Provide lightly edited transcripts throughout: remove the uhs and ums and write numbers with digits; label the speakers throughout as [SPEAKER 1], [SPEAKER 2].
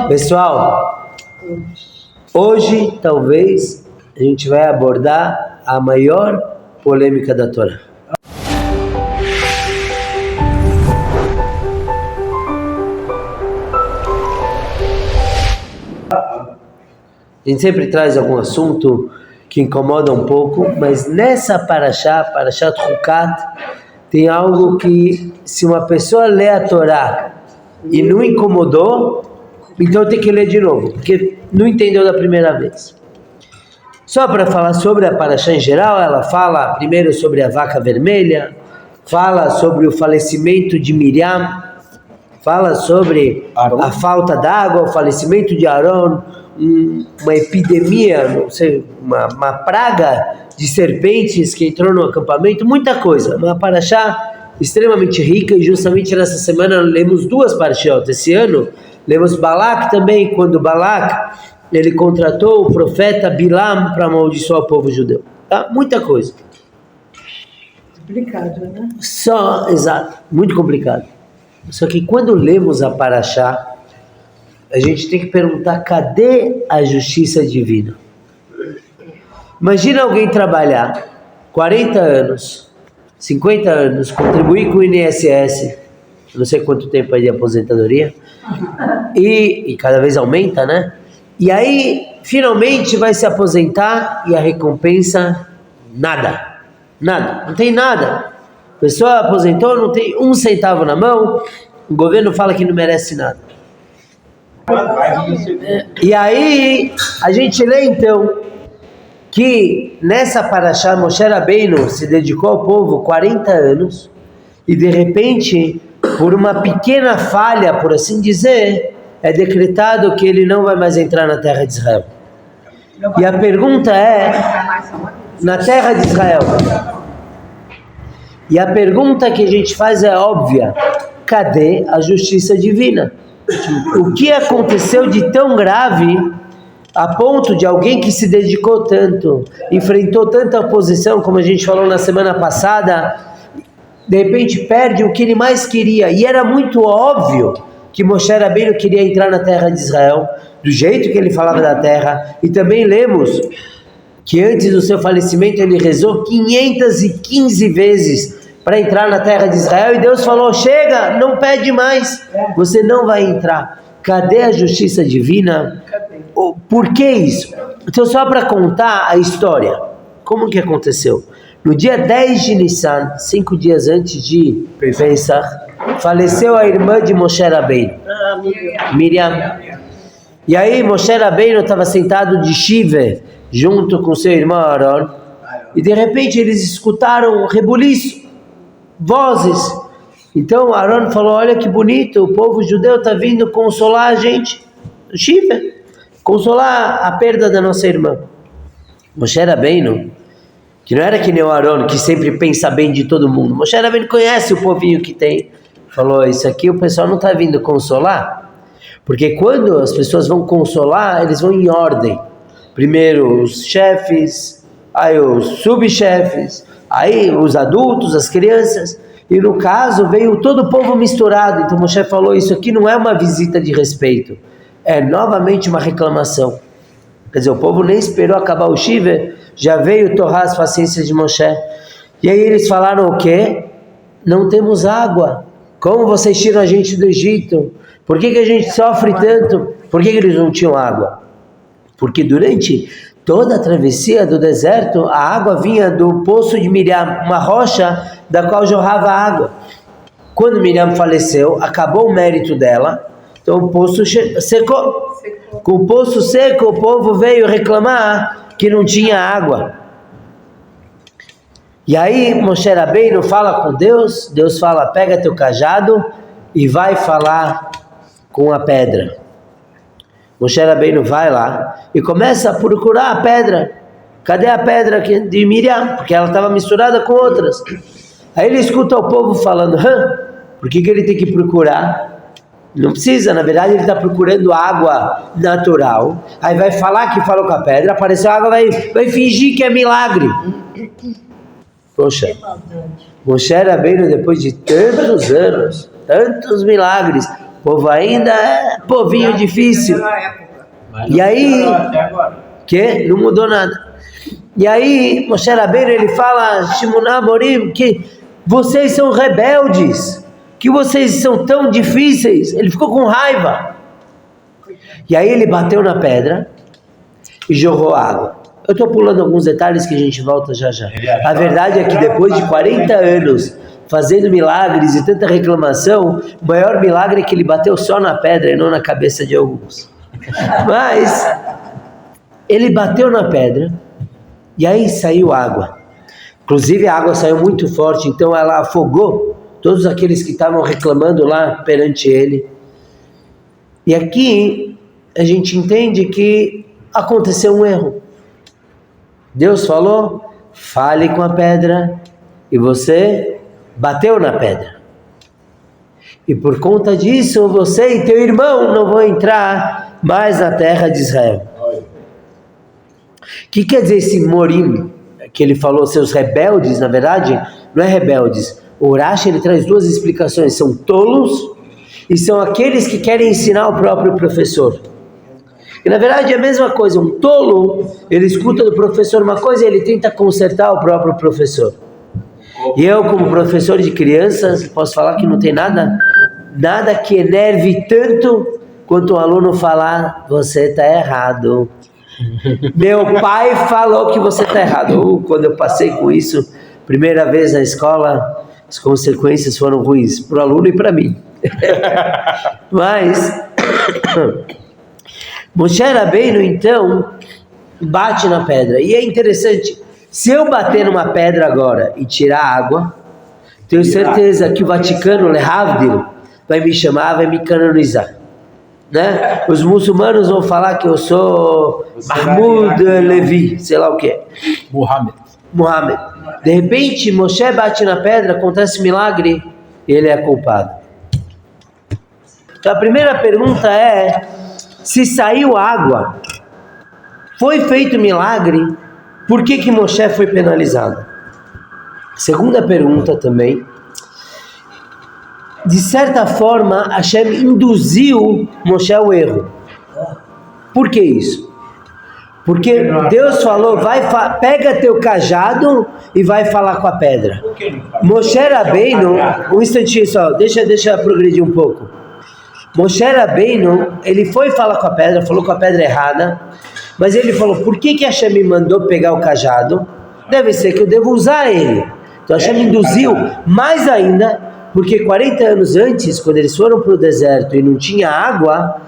[SPEAKER 1] Pessoal, hoje talvez a gente vai abordar a maior polêmica da Torá. A gente sempre traz algum assunto que incomoda um pouco, mas nessa Parashat Hukat, tem algo que, se uma pessoa lê a Torá e não incomodou, então tem que ler de novo, porque não entendeu da primeira vez. Só para falar sobre a Parashá em geral, ela fala primeiro sobre a vaca vermelha, fala sobre o falecimento de Miriam, fala sobre a falta d'água, o falecimento de Arão, uma epidemia, não sei, uma praga de serpentes que entrou no acampamento, muita coisa. Uma Parashá extremamente rica, e justamente nessa semana lemos duas Parashot. Esse ano lemos Balak também, quando Balak ele contratou o profeta Bilam para amaldiçoar o povo judeu. Tá? Muita coisa.
[SPEAKER 2] Complicado, né?
[SPEAKER 1] Exato, muito complicado. Só que quando lemos a Parashá, a gente tem que perguntar, cadê a justiça divina? Imagina alguém trabalhar 40 anos, 50 anos, contribuir com o INSS, não sei quanto tempo aí de aposentadoria, e cada vez aumenta, né? E aí, finalmente vai se aposentar e a recompensa, nada, não tem nada. A pessoa aposentou, não tem um centavo na mão, o governo fala que não merece nada. E aí, a gente lê então que nessa Parashá Moshe Rabbeinu se dedicou ao povo 40 anos e de repente, por uma pequena falha, por assim dizer, é decretado que ele não vai mais entrar na terra de Israel. E a pergunta é, na terra de Israel, e a pergunta que a gente faz é óbvia, cadê a justiça divina? O que aconteceu de tão grave a ponto de alguém que se dedicou tanto, enfrentou tanta oposição, como a gente falou na semana passada, de repente perde o que ele mais queria? E era muito óbvio que Moshe Rabbeinu queria entrar na terra de Israel, do jeito que ele falava da terra. E também lemos que antes do seu falecimento ele rezou 515 vezes para entrar na terra de Israel, e Deus falou, chega, não pede mais, você não vai entrar. Cadê a justiça divina? Por que isso? Então, só para contar a história, como que aconteceu? No dia 10 de Nissan, 5 dias antes de Pesach, faleceu a irmã de Moshe Rabbeinu, Miriam. E aí Moshe Rabbeinu estava sentado de Shiva, junto com seu irmão Arão, e de repente eles escutaram um rebuliço, vozes. Então Arão falou, olha que bonito, o povo judeu está vindo consolar a gente, Shiva, consolar a perda da nossa irmã. Moshe Rabbeinu, que não era que nem o Arão, que sempre pensa bem de todo mundo, Moshe Rabbeinu conhece o povinho que tem, falou, isso aqui o pessoal não está vindo consolar, porque quando as pessoas vão consolar, eles vão em ordem, primeiro os chefes, aí os subchefes, aí os adultos, as crianças, e no caso veio todo o povo misturado. Então Moshe falou, isso aqui não é uma visita de respeito, é novamente uma reclamação. Quer dizer, o povo nem esperou acabar o Shiva, já veio torrar as paciências de Moshe. E aí eles falaram o quê? Não temos água. Como vocês tiram a gente do Egito? Por que a gente sofre tanto? Por que eles não tinham água? Porque durante toda a travessia do deserto, a água vinha do poço de Miriam, uma rocha da qual jorrava água. Quando Miriam faleceu, acabou o mérito dela, então o poço secou. Com o poço seco, o povo veio reclamar que não tinha água. E aí Moshe Rabbeinu fala com Deus, Deus fala, pega teu cajado e vai falar com a pedra. Moshe Rabbeinu vai lá e começa a procurar a pedra. Cadê a pedra de Miriam? Porque ela estava misturada com outras. Aí ele escuta o povo falando, por que ele tem que procurar? Não precisa, na verdade ele está procurando água natural. Aí vai falar que falou com a pedra, apareceu água, vai fingir que é milagre. Poxa, Moshe Rabbeinu, depois de tantos anos, tantos milagres, povo ainda é povinho difícil. E aí, que não mudou nada. E aí, Moshe Rabbeinu, ele fala, Shimon Amorim, que vocês são rebeldes, que vocês são tão difíceis. Ele ficou com raiva. E aí ele bateu na pedra e jogou água. Eu estou pulando alguns detalhes que a gente volta já já. A verdade é que depois de 40 anos fazendo milagres e tanta reclamação, o maior milagre é que ele bateu só na pedra e não na cabeça de alguns. Mas ele bateu na pedra e aí saiu água. Inclusive a água saiu muito forte, então ela afogou todos aqueles que estavam reclamando lá perante ele. E aqui a gente entende que aconteceu um erro. Deus falou, fale com a pedra, e você bateu na pedra. E por conta disso, você e teu irmão não vão entrar mais na terra de Israel. O que quer dizer esse morim, que ele falou, seus rebeldes, na verdade, não é rebeldes. O Rashi, ele traz duas explicações, são tolos e são aqueles que querem ensinar o próprio professor. E na verdade é a mesma coisa, um tolo, ele escuta do professor uma coisa e ele tenta consertar o próprio professor. E eu, como professor de crianças, posso falar que não tem nada que enerve tanto quanto um aluno falar, você está errado. Meu pai falou que você está errado. Quando eu passei com isso, primeira vez na escola, as consequências foram ruins para o aluno e para mim. Mas Moshe Rabbeinu, então, bate na pedra. E é interessante, se eu bater numa pedra agora e tirar água, tenho certeza que o Vaticano, Lehavdil, vai me chamar, vai me canonizar. Né? Os muçulmanos vão falar que eu sou Mahmoud Levi, sei lá o que é. Muhammad. De repente, Moshe bate na pedra, acontece milagre, ele é culpado. Então a primeira pergunta é, se saiu água, foi feito milagre, por que Moshe foi penalizado? Segunda pergunta também, de certa forma, Hashem induziu Moshe ao erro. Por que isso? Porque Deus falou, pega teu cajado e vai falar com a pedra. Moshe Rabbeinu, um instantinho só, deixa eu progredir um pouco. Moshe Rabbeinu, ele foi falar com a pedra, falou com a pedra errada, mas ele falou, por que Hashem me mandou pegar o cajado? Deve ser que eu devo usar ele. Então Hashem induziu, mais ainda, porque 40 anos antes, quando eles foram para o deserto e não tinha água,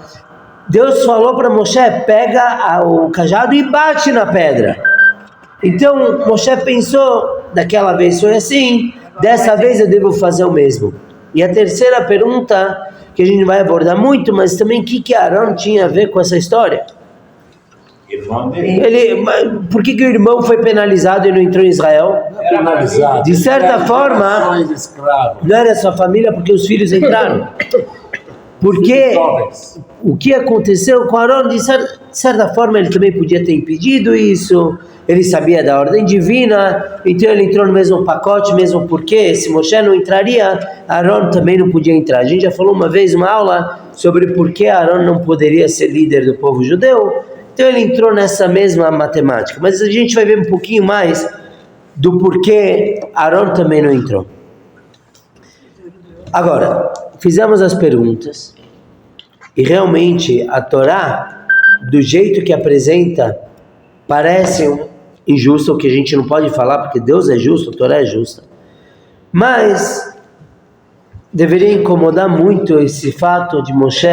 [SPEAKER 1] Deus falou para Moshe, pega o cajado e bate na pedra. Então Moshe pensou, daquela vez foi assim, dessa vez eu devo fazer o mesmo. E a terceira pergunta, que a gente vai abordar muito, mas também o que Arão tinha a ver com essa história? Por que o irmão foi penalizado e não entrou em Israel?
[SPEAKER 2] Penalizado.
[SPEAKER 1] De certa forma, não era sua família porque os filhos entraram. Porque o que aconteceu com Arão, de certa forma, ele também podia ter impedido isso, ele sabia da ordem divina, então ele entrou no mesmo pacote, mesmo porque se Moshe não entraria, Arão também não podia entrar. A gente já falou uma vez, uma aula, sobre por que Arão não poderia ser líder do povo judeu, então ele entrou nessa mesma matemática. Mas a gente vai ver um pouquinho mais do porquê Arão também não entrou. Agora, fizemos as perguntas e realmente a Torá, do jeito que apresenta, parece injusta, o que a gente não pode falar porque Deus é justo, a Torá é justa, mas deveria incomodar muito esse fato de Moshe,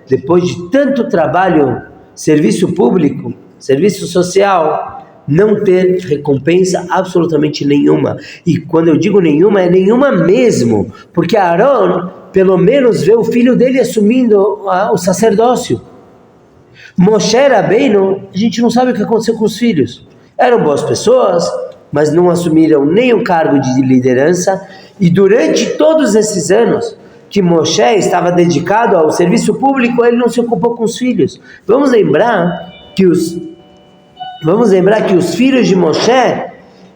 [SPEAKER 1] depois de tanto trabalho, serviço público, serviço social, não ter recompensa absolutamente nenhuma. E quando eu digo nenhuma, é nenhuma mesmo, porque Arão pelo menos vê o filho dele assumindo o sacerdócio. Moshe Rabbeinu, a gente não sabe o que aconteceu com os filhos. Eram boas pessoas, mas não assumiram nenhum cargo de liderança, e durante todos esses anos que Moshe estava dedicado ao serviço público, ele não se ocupou com os filhos. Vamos lembrar que os filhos de Moshe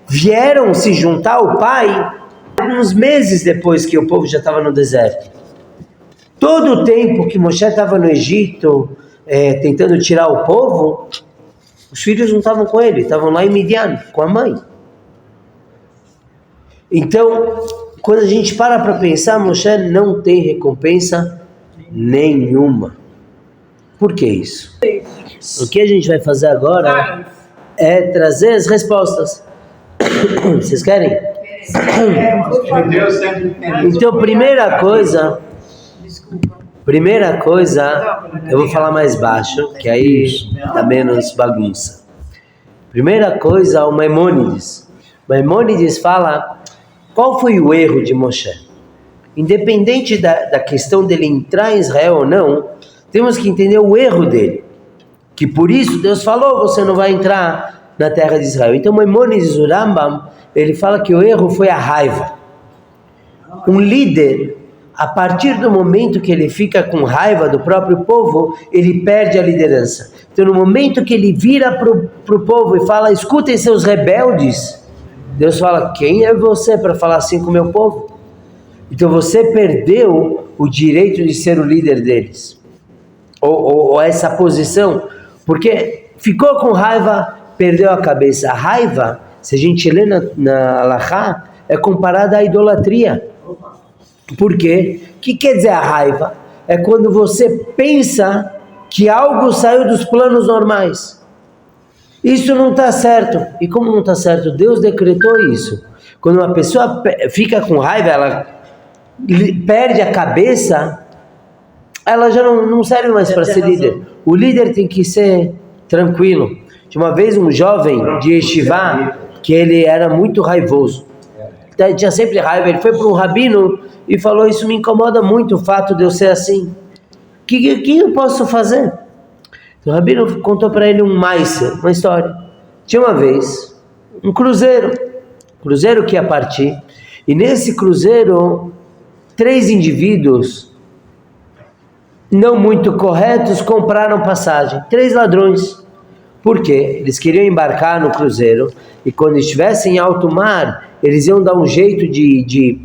[SPEAKER 1] vieram se juntar ao pai alguns meses depois que o povo já estava no deserto. Todo o tempo que Moshe estava no Egito, tentando tirar o povo, os filhos não estavam com ele, estavam lá em Midian, com a mãe. Então, quando a gente para pensar, Moshe não tem recompensa nenhuma. Por que isso? O que a gente vai fazer agora é trazer as respostas. Vocês querem? Então, primeira coisa, eu vou falar mais baixo, que aí dá menos bagunça. Primeira coisa, o Maimônides. Maimônides fala, qual foi o erro de Moshe? Independente da questão dele entrar em Israel ou não, temos que entender o erro dele. Que por isso Deus falou, você não vai entrar na terra de Israel. Então Maimônides, o Rambam, ele fala que o erro foi a raiva. Um líder, a partir do momento que ele fica com raiva do próprio povo, ele perde a liderança. Então no momento que ele vira para o povo e fala, escutem seus rebeldes, Deus fala, quem é você para falar assim com o meu povo? Então você perdeu o direito de ser o líder deles. Ou essa posição, porque ficou com raiva, perdeu a cabeça. A raiva, se a gente lê na Halachá, é comparada à idolatria. Por quê? O que quer dizer a raiva? É quando você pensa que algo saiu dos planos normais. Isso não está certo. E como não está certo? Deus decretou isso. Quando uma pessoa fica com raiva, ela perde a cabeça, ela já não serve mais para ser líder. O líder tem que ser tranquilo. De uma vez um jovem de Yeshiva, que ele era muito raivoso. Ele tinha sempre raiva. Ele foi para um rabino e falou, isso me incomoda muito o fato de eu ser assim. O que eu posso fazer? Então, o rabino contou para ele uma história. Tinha uma vez um cruzeiro que ia partir, e nesse cruzeiro 3 indivíduos não muito corretos compraram passagem, 3 ladrões. Por quê? Eles queriam embarcar no cruzeiro e quando estivessem em alto mar, eles iam dar um jeito de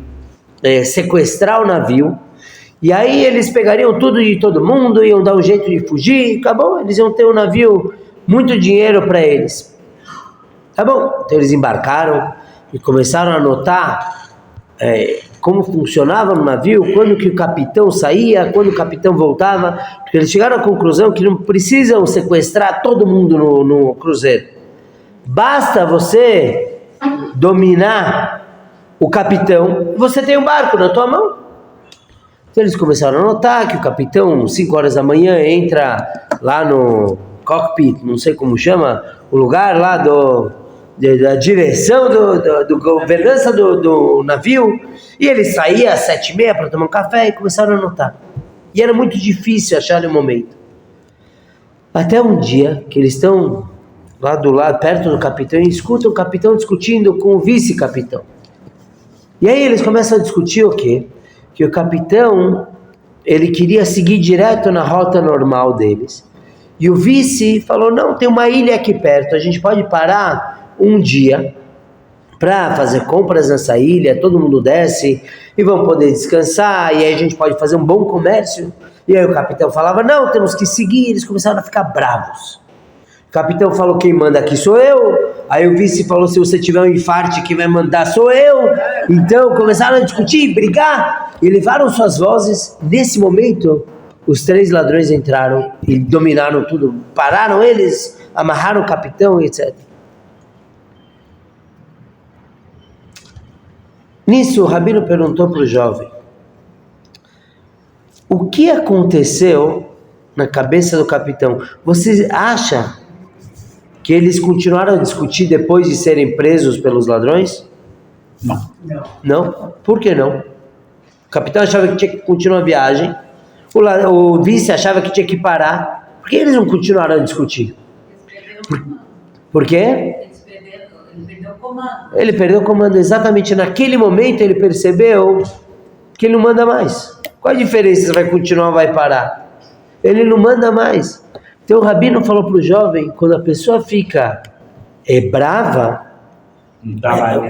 [SPEAKER 1] sequestrar o navio. E aí eles pegariam tudo de todo mundo, iam dar um jeito de fugir, acabou, eles iam ter um navio, muito dinheiro para eles. Tá bom, então eles embarcaram e começaram a notar como funcionava no navio, quando que o capitão saía, quando o capitão voltava, porque eles chegaram à conclusão que não precisam sequestrar todo mundo no cruzeiro. Basta você dominar o capitão, você tem um barco na tua mão. Então eles começaram a notar que o capitão, 5 horas da manhã, entra lá no cockpit, não sei como chama, o lugar lá da direção do governança do navio, e ele saía às 7h30 para tomar um café e começaram a notar. E era muito difícil achar no momento. Até um dia que eles estão lá do lado, perto do capitão, e escutam o capitão discutindo com o vice-capitão. E aí eles começam a discutir o quê? Que o capitão, ele queria seguir direto na rota normal deles. E o vice falou, não, tem uma ilha aqui perto, a gente pode parar um dia para fazer compras nessa ilha, todo mundo desce e vão poder descansar, e aí a gente pode fazer um bom comércio. E aí o capitão falava, não, temos que seguir. Eles começaram a ficar bravos. O capitão falou, quem manda aqui sou eu. Aí o vice falou, se você tiver um infarte, quem vai mandar sou eu. Então começaram a discutir, brigar, e levaram suas vozes. Nesse momento, os 3 ladrões entraram e dominaram tudo, pararam eles, amarraram o capitão, etc. Nisso, o rabino perguntou para o jovem, o que aconteceu na cabeça do capitão? Você acha que eles continuaram a discutir depois de serem presos pelos ladrões?
[SPEAKER 2] Não.
[SPEAKER 1] Não? Por que não? O capitão achava que tinha que continuar a viagem, o vice achava que tinha que parar. Por que eles não continuaram a discutir? Por quê? Ele perdeu o comando. Exatamente naquele momento ele percebeu que ele não manda mais. Qual a diferença se vai continuar ou vai parar? Ele não manda mais. Então o rabino falou para o jovem, quando a pessoa fica brava,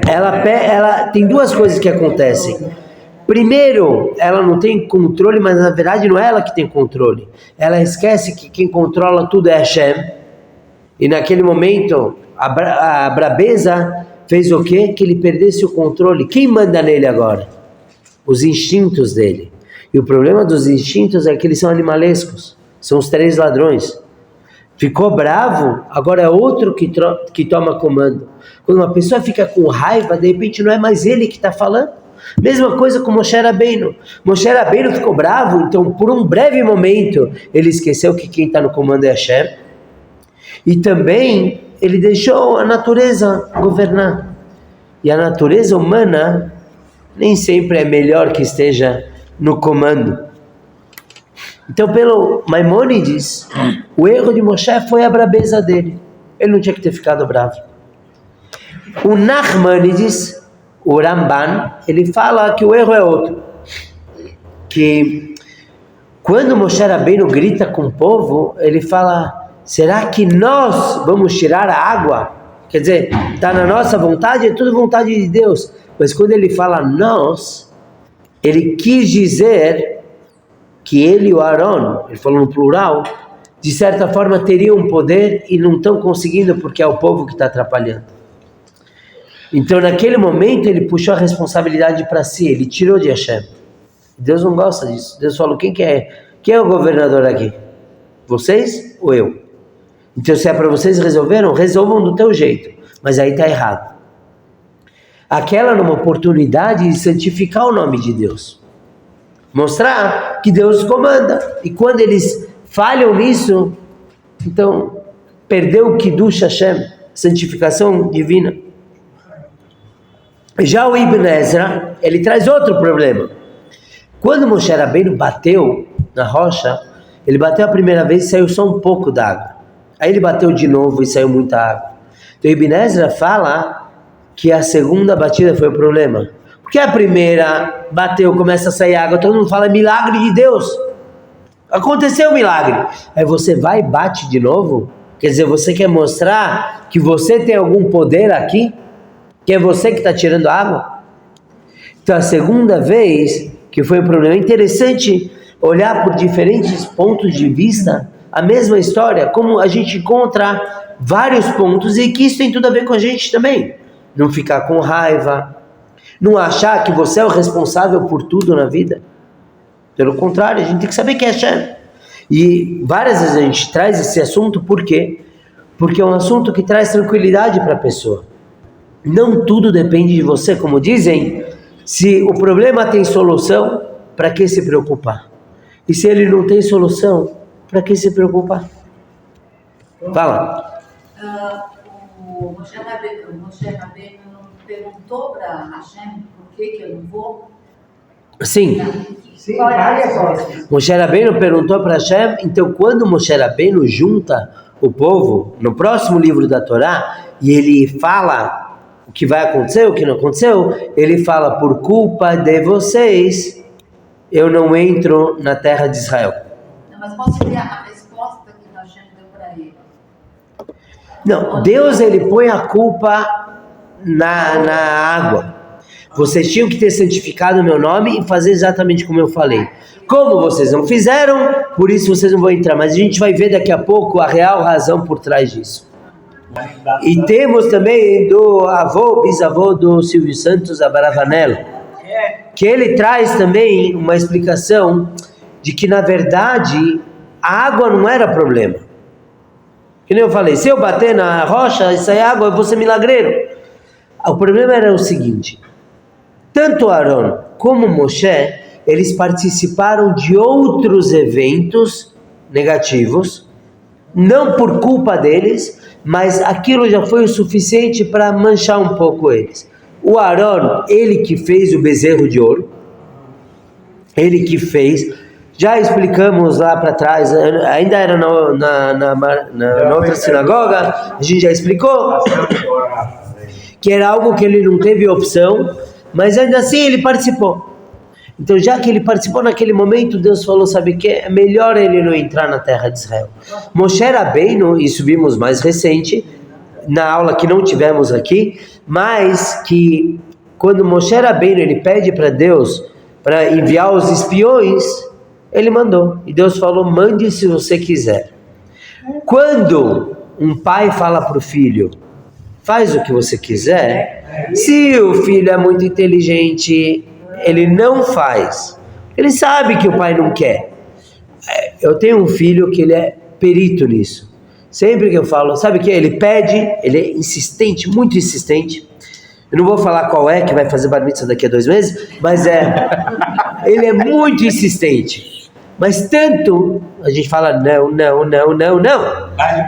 [SPEAKER 1] ela tem 2 coisas que acontecem. Primeiro, ela não tem controle, mas na verdade não é ela que tem controle. Ela esquece que quem controla tudo é Hashem. E naquele momento, a brabeza fez o quê? Que ele perdesse o controle. Quem manda nele agora? Os instintos dele. E o problema dos instintos é que eles são animalescos. São os 3 ladrões. Ficou bravo, agora é outro que toma comando. Quando uma pessoa fica com raiva, de repente não é mais ele que está falando. Mesma coisa com Moshe Rabbeinu. Moshe Rabbeinu ficou bravo, então por um breve momento ele esqueceu que quem está no comando é Hashem. E também ele deixou a natureza governar. E a natureza humana nem sempre é melhor que esteja no comando. Então, pelo Maimônides, o erro de Moshe foi a brabeza dele. Ele não tinha que ter ficado bravo. O Nachmanides, o Ramban, ele fala que o erro é outro. Que quando Moshe Rabbeinu grita com o povo, ele fala, será que nós vamos tirar a água? Quer dizer, está na nossa vontade, é tudo vontade de Deus. Mas quando ele fala nós, ele quis dizer que ele e o Aaron, ele falou no plural, de certa forma teriam um poder e não estão conseguindo porque é o povo que está atrapalhando. Então naquele momento ele puxou a responsabilidade para si, ele tirou de Hashem. Deus não gosta disso. Deus falou, quem é o governador aqui? Vocês ou eu? Então se é para vocês resolvam do teu jeito, mas aí está errado. Aquela numa oportunidade de santificar o nome de Deus. Mostrar que Deus comanda. E quando eles falham nisso, então perdeu o Kiddush Hashem, santificação divina. Já o Ibn Ezra, ele traz outro problema. Quando Moshe Rabbeinu bateu na rocha, ele bateu a primeira vez e saiu só um pouco d'água. Aí ele bateu de novo e saiu muita água. Então Ibn Ezra fala que a segunda batida foi o problema. Porque a primeira bateu, começa a sair água, todo mundo fala, é milagre de Deus. Aconteceu o milagre. Aí você vai e bate de novo? Quer dizer, você quer mostrar que você tem algum poder aqui? Que é você que está tirando água? Então a segunda vez que foi um problema, é interessante olhar por diferentes pontos de vista a mesma história, como a gente encontra vários pontos e que isso tem tudo a ver com a gente também. Não ficar com raiva, não achar que você é o responsável por tudo na vida. Pelo contrário, a gente tem que saber que é Hashem. E várias vezes a gente traz esse assunto, por quê? Porque é um assunto que traz tranquilidade para a pessoa. Não tudo depende de você, como dizem, se o problema tem solução, para que se preocupar? E se ele não tem solução, para que se preocupar? Fala.
[SPEAKER 2] O Moshe Rabbeinu perguntou para Hashem por que eu não vou?
[SPEAKER 1] Sim.
[SPEAKER 3] Sim, várias vezes.
[SPEAKER 1] Moshe Rabbeinu perguntou para Hashem, então quando Moshe Rabbeinu junta o povo, no próximo livro da Torá, e ele fala o que vai acontecer, o que não aconteceu, ele fala, por culpa de vocês, eu não entro na terra de Israel.
[SPEAKER 2] Não, mas qual seria a resposta que Hashem deu para ele?
[SPEAKER 1] Não, Deus ele põe a culpa na água. Vocês tinham que ter santificado o meu nome e fazer exatamente como eu falei. Como vocês não fizeram, por isso vocês não vão entrar. Mas a gente vai ver daqui a pouco a real razão por trás disso. E temos também do bisavô do Silvio Santos, Abravanel, que ele traz também uma explicação de que na verdade a água não era problema. Que nem eu falei, se eu bater na rocha e sair água, eu vou ser milagreiro. O problema era o seguinte, tanto Aaron como Moshe, eles participaram de outros eventos negativos, não por culpa deles, mas aquilo já foi o suficiente para manchar um pouco eles. O Aaron, ele que fez o bezerro de ouro, ele que fez, já explicamos lá para trás, ainda era na outra sinagoga, a gente já explicou, que era algo que ele não teve opção, mas ainda assim ele participou. Então já que ele participou naquele momento, Deus falou, sabe o que? É melhor ele não entrar na terra de Israel. Moshe Rabbeinu, e subimos mais recente, na aula que não tivemos aqui, mas que quando Moshe Rabbeinu ele pede para Deus para enviar os espiões, ele mandou. E Deus falou, mande se você quiser. Quando um pai fala para o filho, faz o que você quiser, se o filho é muito inteligente, ele não faz. Ele sabe que o pai não quer. Eu tenho um filho que ele é perito nisso. Sempre que eu falo, sabe o que? Ele pede, ele é insistente, muito insistente. Eu não vou falar qual é, que vai fazer bar mitzvah daqui a 2 meses, mas ele é muito insistente. Mas tanto, a gente fala não.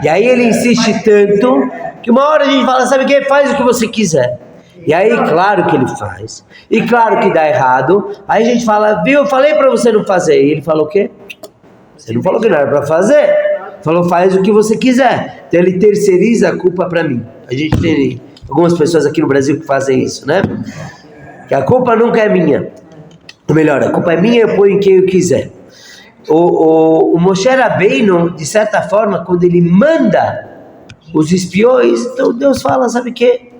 [SPEAKER 1] E aí ele insiste tanto, que uma hora a gente fala, sabe o que? Faz o que você quiser. E aí, claro que ele faz. E claro que dá errado. Aí a gente fala, viu, eu falei para você não fazer. E ele falou o quê? Você não falou que não era para fazer. Falou, faz o que você quiser. Então ele terceiriza a culpa para mim. A gente tem algumas pessoas aqui no Brasil que fazem isso, né? Que a culpa nunca é minha. Ou melhor, a culpa é minha, eu ponho em quem eu quiser. O Moshe Rabbeinu, de certa forma, quando ele manda os espiões, então Deus fala, sabe o quê?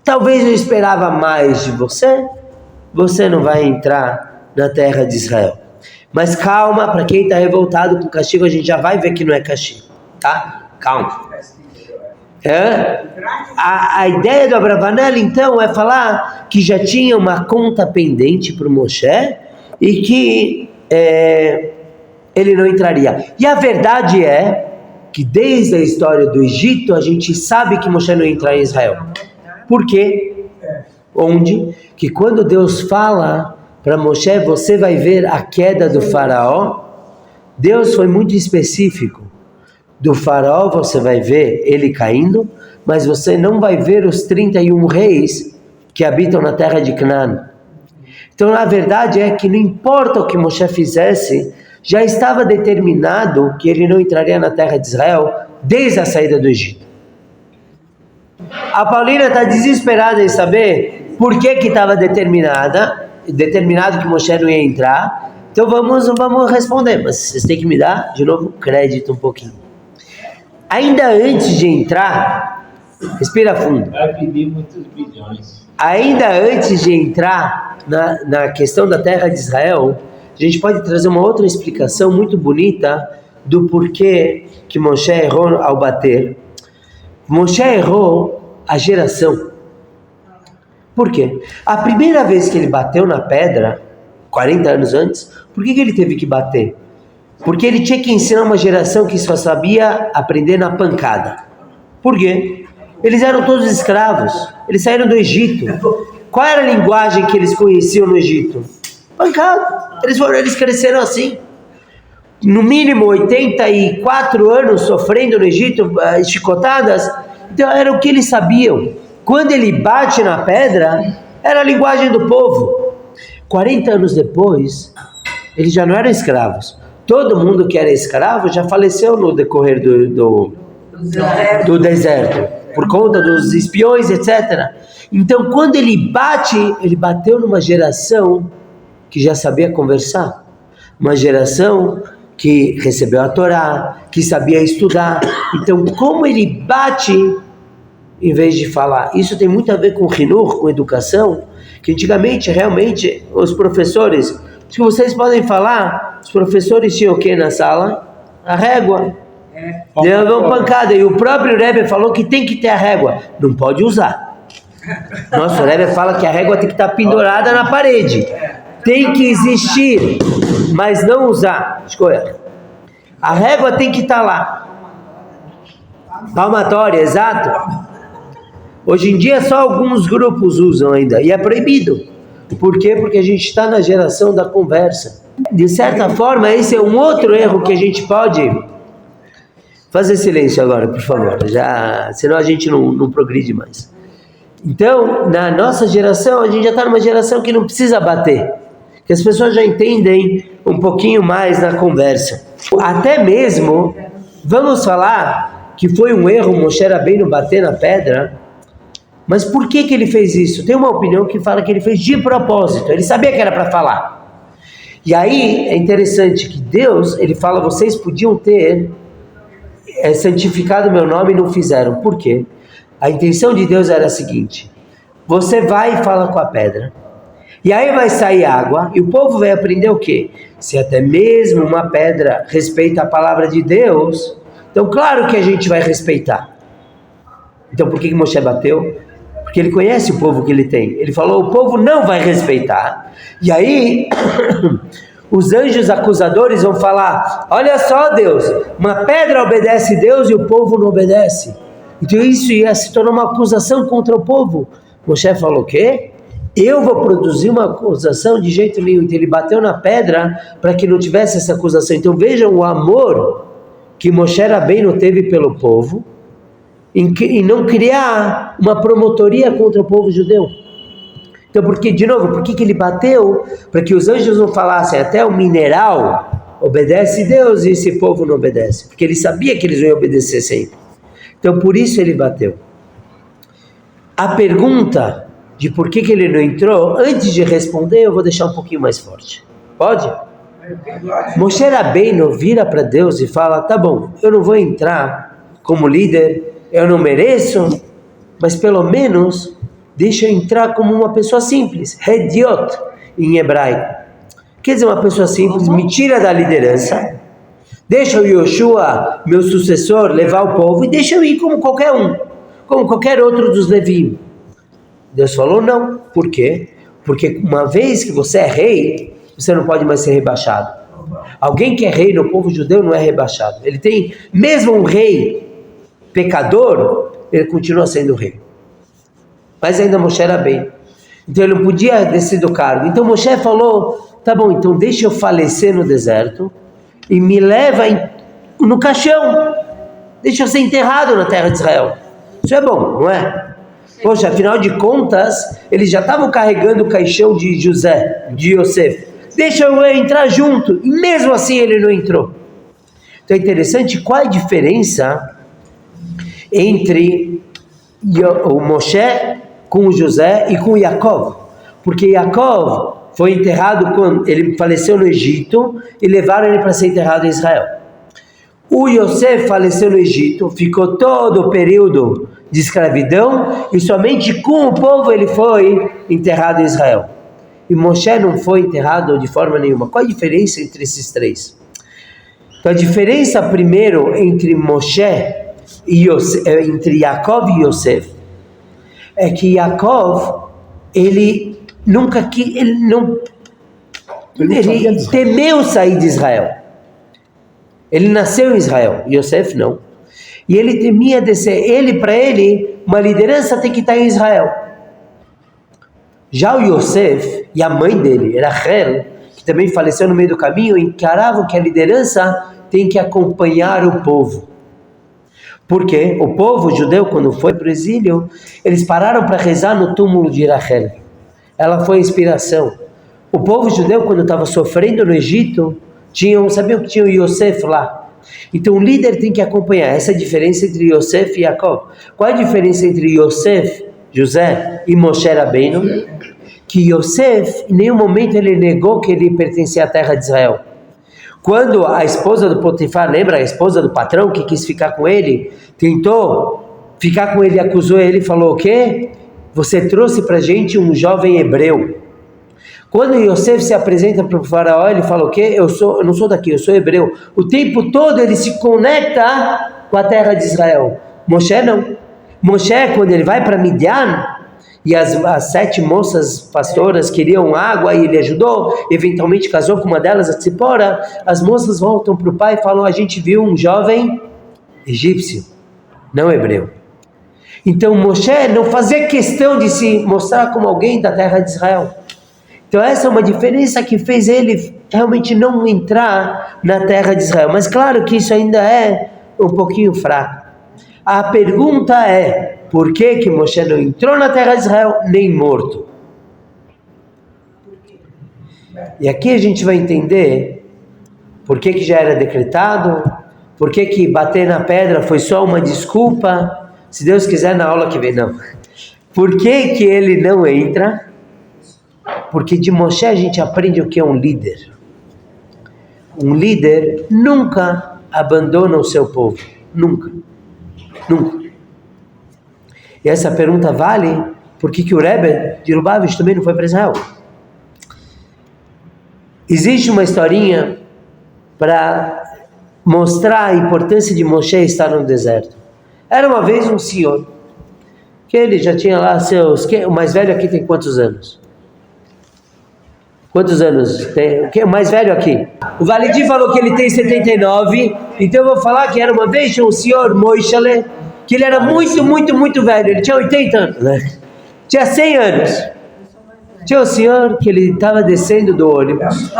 [SPEAKER 1] Talvez eu esperava mais de você, você não vai entrar na terra de Israel. Mas calma, para quem está revoltado com o castigo, a gente já vai ver que não é castigo, tá? Calma. A ideia do Abravanel, então, é falar que já tinha uma conta pendente para o Moshe e que ele não entraria. E a verdade é que desde a história do Egito, a gente sabe que Moshe não ia entrar em Israel. Por quê? Onde? Que quando Deus fala para Moshe, você vai ver a queda do faraó, Deus foi muito específico. Do faraó você vai ver ele caindo, mas você não vai ver os 31 reis que habitam na terra de Canaã. Então a verdade é que não importa o que Moshe fizesse, já estava determinado que ele não entraria na terra de Israel desde a saída do Egito. A Paulina está desesperada em saber por que estava determinado que Moshe não ia entrar. Então vamos responder, mas vocês têm que me dar, de novo, crédito um pouquinho. Ainda antes de entrar, respira fundo.
[SPEAKER 4] Vai pedir muitos bilhões.
[SPEAKER 1] Ainda antes de entrar na questão da terra de Israel, a gente pode trazer uma outra explicação muito bonita do porquê que Moshe errou ao bater. Moshe errou a geração. Por quê? A primeira vez que ele bateu na pedra, 40 anos antes, por que ele teve que bater? Porque ele tinha que ensinar uma geração que só sabia aprender na pancada. Por quê? Eles eram todos escravos, eles saíram do Egito. Qual era a linguagem que eles conheciam no Egito? Pancada. Eles cresceram assim. No mínimo 84 anos sofrendo no Egito, chicotadas. Então era o que eles sabiam. Quando ele bate na pedra, era a linguagem do povo. 40 anos depois, eles já não eram escravos. Todo mundo que era escravo já faleceu no decorrer do deserto, por conta dos espiões, etc. Então, quando ele bateu numa geração que já sabia conversar, uma geração que recebeu a Torá, que sabia estudar. Então, como ele bate em vez de falar? Isso tem muito a ver com Hinur, com educação, que antigamente, realmente, os professores, que vocês podem falar, os professores tinham o que na sala? A régua. Levam pancada. E o próprio Rebbe falou que tem que ter a régua. Não pode usar. Nossa, o Rebbe fala que a régua tem que estar pendurada na parede. Tem que existir, mas não usar. Escolha. A régua tem que estar lá. Palmatória, exato. Hoje em dia só alguns grupos usam ainda. E é proibido. Por quê? Porque a gente está na geração da conversa. De certa forma, esse é um outro erro que a gente pode... Fazer silêncio agora, por favor. Senão a gente não progride mais. Então, na nossa geração, a gente já está numa geração que não precisa bater. Que as pessoas já entendem um pouquinho mais na conversa. Até mesmo, vamos falar que foi um erro Moshe Rabbeinu bater na pedra. Mas por que ele fez isso? Tem uma opinião que fala que ele fez de propósito. Ele sabia que era para falar. E aí, é interessante que Deus, ele fala, vocês podiam ter santificado meu nome e não fizeram. Por quê? A intenção de Deus era a seguinte: você vai e fala com a pedra. E aí vai sair água, e o povo vai aprender o quê? Se até mesmo uma pedra respeita a palavra de Deus, então claro que a gente vai respeitar. Então por que Moshe bateu? Porque ele conhece o povo que ele tem. Ele falou, o povo não vai respeitar. E aí, os anjos acusadores vão falar, olha só Deus, uma pedra obedece a Deus e o povo não obedece. Então isso ia se tornar uma acusação contra o povo. Moshe falou o quê? Eu vou produzir uma acusação de jeito nenhum. Então ele bateu na pedra para que não tivesse essa acusação. Então vejam o amor que Moshe Rabbeinu teve pelo povo, em não criar uma promotoria contra o povo judeu. Então, porque, de novo, por que ele bateu? Para que os anjos não falassem, até o mineral obedece a Deus e esse povo não obedece. Porque ele sabia que eles iam obedecer sempre. Então, por isso ele bateu. A pergunta de por que ele não entrou, antes de responder, eu vou deixar um pouquinho mais forte. Pode? Moshe Rabbeinu vira para Deus e fala, tá bom, eu não vou entrar como líder, eu não mereço, mas pelo menos deixa eu entrar como uma pessoa simples, hediot em hebraico. Quer dizer, uma pessoa simples, me tira da liderança, deixa o Yoshua, meu sucessor, levar o povo e deixa eu ir como qualquer um, como qualquer outro dos Levim. Deus falou não. Por quê? Porque uma vez que você é rei, você não pode mais ser rebaixado. Alguém que é rei no povo judeu não é rebaixado. Ele tem, mesmo um rei pecador, ele continua sendo rei. Mas ainda Moshe era bem. Então ele não podia descer do cargo. Então Moshe falou, tá bom, então deixa eu falecer no deserto e me leva no caixão. Deixa eu ser enterrado na terra de Israel. Isso é bom, não é? Poxa, afinal de contas, eles já estavam carregando o caixão de José, de Yosef. Deixa eu entrar junto. E mesmo assim ele não entrou. Então é interessante qual é a diferença entre o Moshe com o José e com Yaakov. Porque Yaakov foi enterrado quando ele faleceu no Egito e levaram ele para ser enterrado em Israel. O Yosef faleceu no Egito, ficou todo o período de escravidão e somente com o povo ele foi enterrado em Israel. E Moshe não foi enterrado de forma nenhuma. Qual a diferença entre esses três? Então a diferença primeiro entre Moshe e Yosef, entre Yaakov e Yosef, é que Yaakov ele temeu sair de Israel. Ele nasceu em Israel, Yosef não. E ele temia descer, para ele, uma liderança tem que estar em Israel. Já o Yosef e a mãe dele, Rachel, que também faleceu no meio do caminho, encaravam que a liderança tem que acompanhar o povo. Porque o povo judeu, quando foi para o exílio, eles pararam para rezar no túmulo de Rachel. Ela foi a inspiração. O povo judeu, quando estava sofrendo no Egito, sabiam que tinha o Yosef lá. Então o líder tem que acompanhar. Essa é a diferença entre Yosef e Yaakov. Qual é a diferença entre Yosef, José, e Moshe Rabbeinu? Que Yosef, em nenhum momento ele negou que ele pertencia à terra de Israel. Quando a esposa do Potifar, lembra a esposa do patrão que quis ficar com ele, tentou ficar com ele, acusou ele e falou o quê? Você trouxe para a gente um jovem hebreu. Quando Yosef se apresenta para o faraó, ele fala o quê? Eu não sou daqui, eu sou hebreu. O tempo todo ele se conecta com a terra de Israel. Moshe não. Moshe, quando ele vai para Midian, e as 7 moças pastoras queriam água e ele ajudou, eventualmente casou com uma delas, a Tzipora, as moças voltam para o pai e falam, a gente viu um jovem egípcio, não hebreu. Então Moshe não fazia questão de se mostrar como alguém da terra de Israel. Então essa é uma diferença que fez ele realmente não entrar na terra de Israel. Mas claro que isso ainda é um pouquinho fraco. A pergunta é, por que Moshe não entrou na terra de Israel nem morto? E aqui a gente vai entender por que já era decretado, por que bater na pedra foi só uma desculpa, se Deus quiser na aula que vem, não. Por que ele não entra? Porque de Moshe a gente aprende o que é um líder. Um líder nunca abandona o seu povo. Nunca. Nunca. E essa pergunta vale porque que o Rebbe de Lubavitch também não foi para Israel. Existe uma historinha para mostrar a importância de Moshe estar no deserto. Era uma vez um senhor, que ele já tinha lá seus... O mais velho aqui tem quantos anos? Quantos anos tem? O mais velho aqui? O Validi falou que ele tem 79, então eu vou falar que era uma vez tinha um senhor Moishale, que ele era muito velho, ele tinha 80 anos, né? Tinha 100 anos. Tinha um senhor que ele estava descendo do ônibus,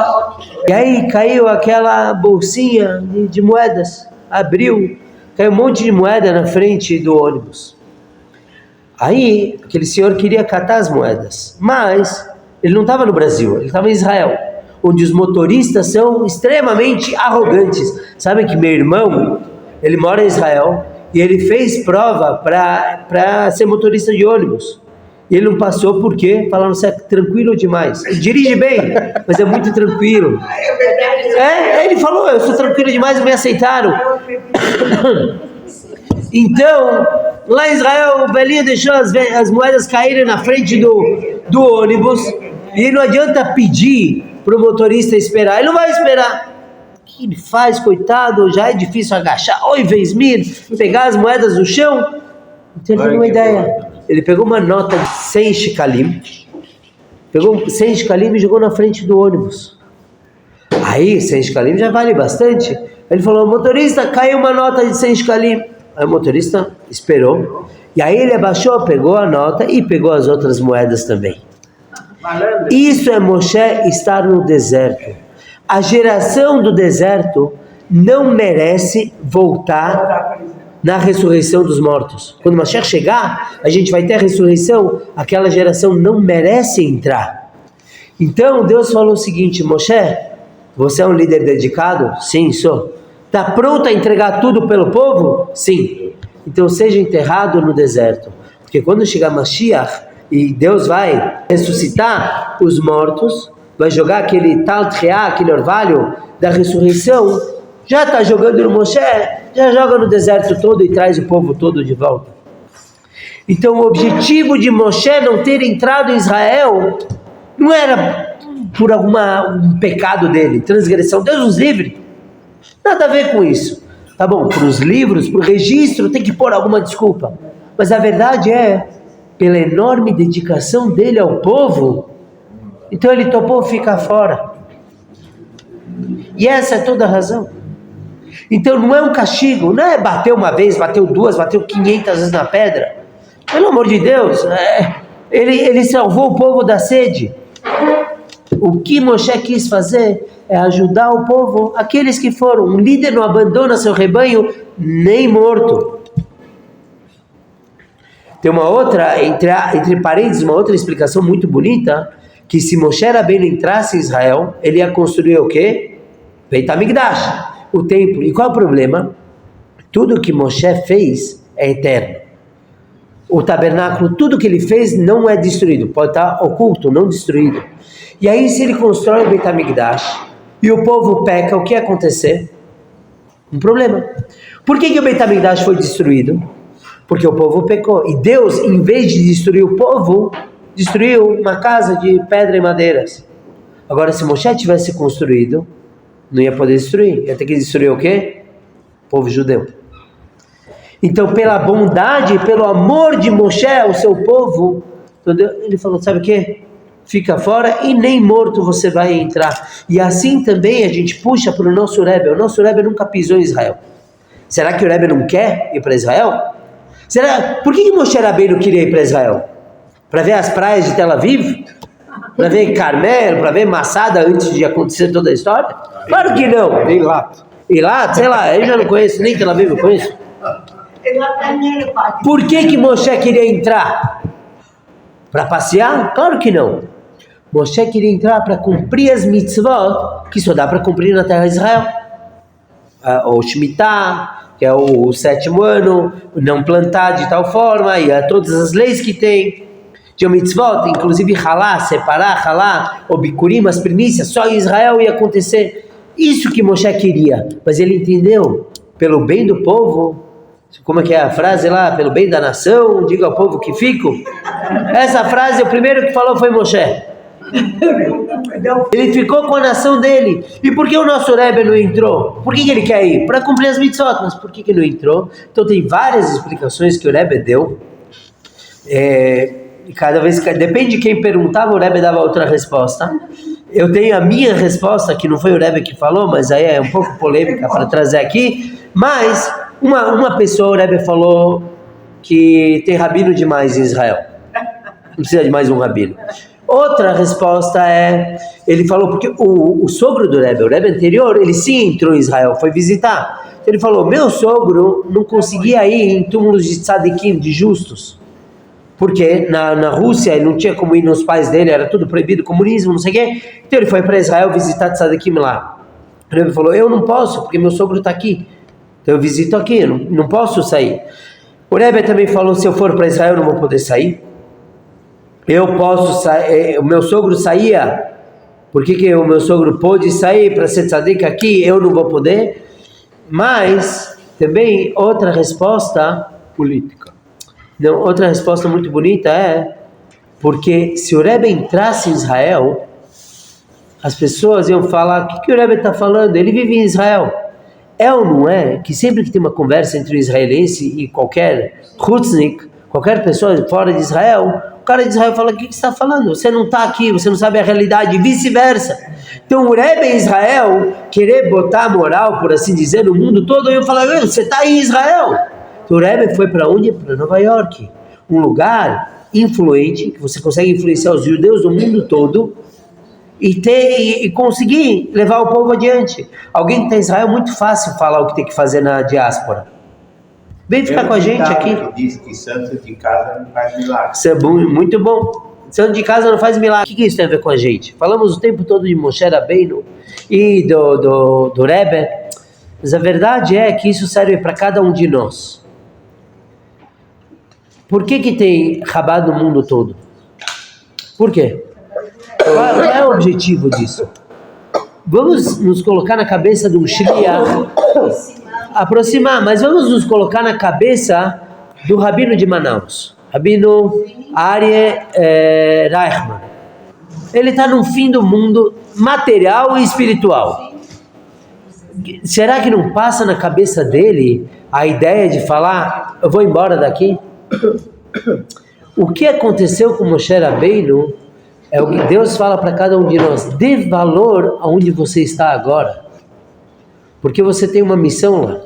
[SPEAKER 1] e aí caiu aquela bolsinha de moedas, abriu, caiu um monte de moeda na frente do ônibus. Aí aquele senhor queria catar as moedas, mas ele não estava no Brasil, ele estava em Israel, onde os motoristas são extremamente arrogantes. Sabem que meu irmão, ele mora em Israel e ele fez prova para ser motorista de ônibus. E ele não passou porque falaram que é tranquilo demais. Ele dirige bem, mas é muito tranquilo. Ele falou, eu sou tranquilo demais, me aceitaram. Então, lá em Israel, o velhinho deixou as moedas caírem na frente do ônibus, e não adianta pedir para o motorista esperar, ele não vai esperar. O que ele faz, coitado? Já é difícil agachar, pegar as moedas do chão. Então ele teve uma ideia. Ele pegou uma nota de 100 shekalim, pegou 100 shekalim e jogou na frente do ônibus. Aí 100 shekalim já vale bastante. Ele falou, motorista, caiu uma nota de 100 shekalim. Aí o motorista esperou, e aí ele abaixou, pegou a nota e pegou as outras moedas também. Isso é Moshe estar no deserto. A geração do deserto não merece voltar na ressurreição dos mortos. Quando Mashiach chegar, a gente vai ter a ressurreição, aquela geração não merece entrar. Então Deus falou o seguinte, Moshe, você é um líder dedicado? Sim, sou. Está pronto a entregar tudo pelo povo? Sim. Então seja enterrado no deserto. Porque quando chegar Mashiach e Deus vai ressuscitar os mortos, vai jogar aquele tal triá, aquele orvalho da ressurreição, já está jogando no Moshe, já joga no deserto todo e traz o povo todo de volta. Então o objetivo de Moshe não ter entrado em Israel não era por um pecado dele, transgressão. Deus nos livre. Nada a ver com isso. Tá bom, para os livros, para o registro, tem que pôr alguma desculpa. Mas a verdade é, pela enorme dedicação dele ao povo, então ele topou ficar fora. E essa é toda a razão. Então não é um castigo, não é bateu uma vez, bateu duas, bateu 500 vezes na pedra. Pelo amor de Deus, ele salvou o povo da sede. O que Moshe quis fazer é ajudar o povo, aqueles que foram. Um líder não abandona seu rebanho nem morto. Tem uma outra, entre parênteses, uma outra explicação muito bonita, que se Moshe Rabbeinu entrasse em Israel, ele ia construir o quê? Beit HaMikdash, o templo. E qual é o problema? Tudo que Moshe fez é eterno. O tabernáculo, tudo que ele fez não é destruído, pode estar oculto, não destruído. E aí se ele constrói o Beit HaMikdash e o povo peca, o que ia acontecer? Um problema. Por que o Beit HaMikdash foi destruído? Porque o povo pecou. E Deus, em vez de destruir o povo, destruiu uma casa de pedra e madeiras. Agora, se Moshe tivesse construído, não ia poder destruir. Ia ter que destruir o quê? O povo judeu. Então, pela bondade, pelo amor de Moshe ao seu povo, ele falou, sabe o quê? Fica fora e nem morto você vai entrar. E assim também a gente puxa para o nosso Rebbe. O nosso Rebbe nunca pisou em Israel. Será que o Rebbe não quer ir para Israel? Por que Moshe Rabbeinu queria ir para Israel? Para ver as praias de Tel Aviv? Para ver Carmel? Para ver Massada antes de acontecer toda a história? Claro que não. Eilat, sei lá, eu já não conheço, nem Tel Aviv eu conheço. Por que Moshe queria entrar? Para passear? Claro que não. Moshe queria entrar para cumprir as mitzvot que só dá para cumprir na terra de Israel. O Shemitah, que é o 7º ano, não plantar de tal forma, e todas as leis que tem. Tinha mitzvot, inclusive halá, separar, halá, o bikurim, as primícias, só em Israel ia acontecer. Isso que Moshe queria, mas ele entendeu, pelo bem do povo, como é que é a frase lá, pelo bem da nação, diga ao povo que fico. Essa frase, o primeiro que falou foi Moshe. Ele ficou com a nação dele. E por que o nosso Rebbe não entrou? Por que ele quer ir? Para cumprir as mitzvot. Mas por que não entrou? Então tem várias explicações que o Rebbe deu. Cada vez, depende de quem perguntava, o Rebbe dava outra resposta. Eu tenho a minha resposta, que não foi o Rebbe que falou, mas aí é um pouco polêmica para trazer aqui. Mas uma pessoa, o Rebbe falou que tem rabino demais em Israel. Não precisa de mais um rabino. Outra resposta ele falou, porque o sogro do Rebbe, o Rebbe anterior, ele sim entrou em Israel, foi visitar. Então ele falou, meu sogro não conseguia ir em túmulos de tzadikim, de justos. Porque na Rússia ele não tinha como ir nos pais dele, era tudo proibido, comunismo, não sei o quê. Então ele foi para Israel visitar tzadikim lá. O Rebbe falou, eu não posso, porque meu sogro está aqui. Então eu visito aqui, eu não posso sair. O Rebbe também falou, se eu for para Israel eu não vou poder sair. Eu posso sair, o meu sogro saía, por que o meu sogro pôde sair para ser tzadik aqui, eu não vou poder? Mas também outra resposta política. Não, outra resposta muito bonita porque se o Rebbe entrasse em Israel, as pessoas iam falar, o que o Rebbe está falando? Ele vive em Israel. É ou não é que sempre que tem uma conversa entre o israelense e qualquer chutznik, qualquer pessoa fora de Israel, o cara de Israel fala, o que você está falando? Você não está aqui, você não sabe a realidade, e vice-versa. Então o Rebbe em Israel, querer botar moral, por assim dizer, no mundo todo, eu falo, você está aí em Israel. Então o Rebbe foi para onde? Para Nova York, um lugar influente, que você consegue influenciar os judeus do mundo todo, e conseguir levar o povo adiante. Alguém que está em Israel, é muito fácil falar o que tem que fazer na diáspora. Vem ficar com a gente aqui.
[SPEAKER 4] Diz que santo de casa não faz milagre.
[SPEAKER 1] Isso é muito bom. Santo de casa não faz milagre. O que isso tem a ver com a gente? Falamos o tempo todo de Moshe Rabbeinu e do Rebbe, mas a verdade é que isso serve para cada um de nós. Por que tem Chabad no mundo todo? Por quê? Qual é o objetivo disso? Vamos nos colocar na cabeça de um shliach, aproximar, mas vamos nos colocar na cabeça do Rabino de Manaus, Rabino Aryeh Reichman. Ele está no fim do mundo material e espiritual. Será que não passa na cabeça dele a ideia de falar, eu vou embora daqui? O que aconteceu com Moshe Rabbeinu é o que Deus fala para cada um de nós, dê valor aonde você está agora, porque você tem uma missão lá.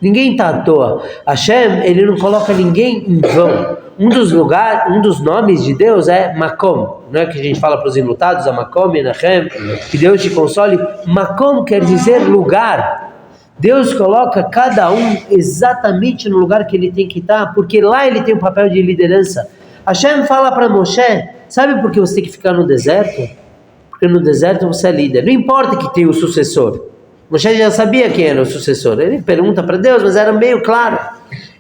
[SPEAKER 1] Ninguém está à toa. Hashem, ele não coloca ninguém em vão. Um dos nomes de Deus é Makom, não é que a gente fala para os enlutados, a Makom, Menachem, que Deus te console. Makom quer dizer lugar. Deus coloca cada um exatamente no lugar que ele tem que estar, porque lá ele tem um papel de liderança. Hashem fala para Moshe, sabe por que você tem que ficar no deserto? Porque no deserto você é líder. Não importa que tenha o sucessor. Moshe já sabia quem era o sucessor. Ele pergunta para Deus, mas era meio claro.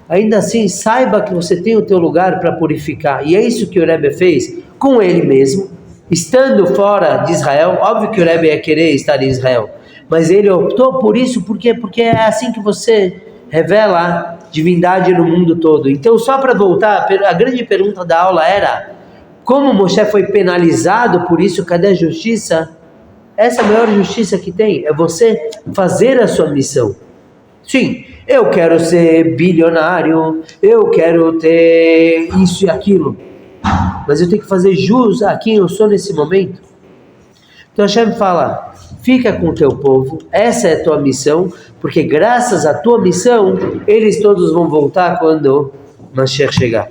[SPEAKER 1] Ainda assim, saiba que você tem o teu lugar para purificar. E é isso que o Rebbe fez com ele mesmo, estando fora de Israel. Óbvio que o Rebbe ia querer estar em Israel, mas ele optou por isso porque é assim que você revela divindade no mundo todo. Então, só para voltar, a grande pergunta da aula era, como Moshe foi penalizado por isso, cadê a justiça? Essa é a maior justiça que tem, é você fazer a sua missão. Sim, eu quero ser bilionário, eu quero ter isso e aquilo, mas eu tenho que fazer jus a quem eu sou nesse momento. Então Hashem fala, fica com o teu povo, essa é a tua missão, porque graças à tua missão, eles todos vão voltar quando Mashiach chegar.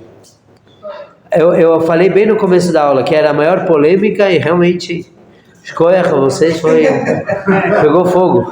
[SPEAKER 1] Eu falei bem no começo da aula que era a maior polêmica e realmente, escolha vocês, pegou fogo.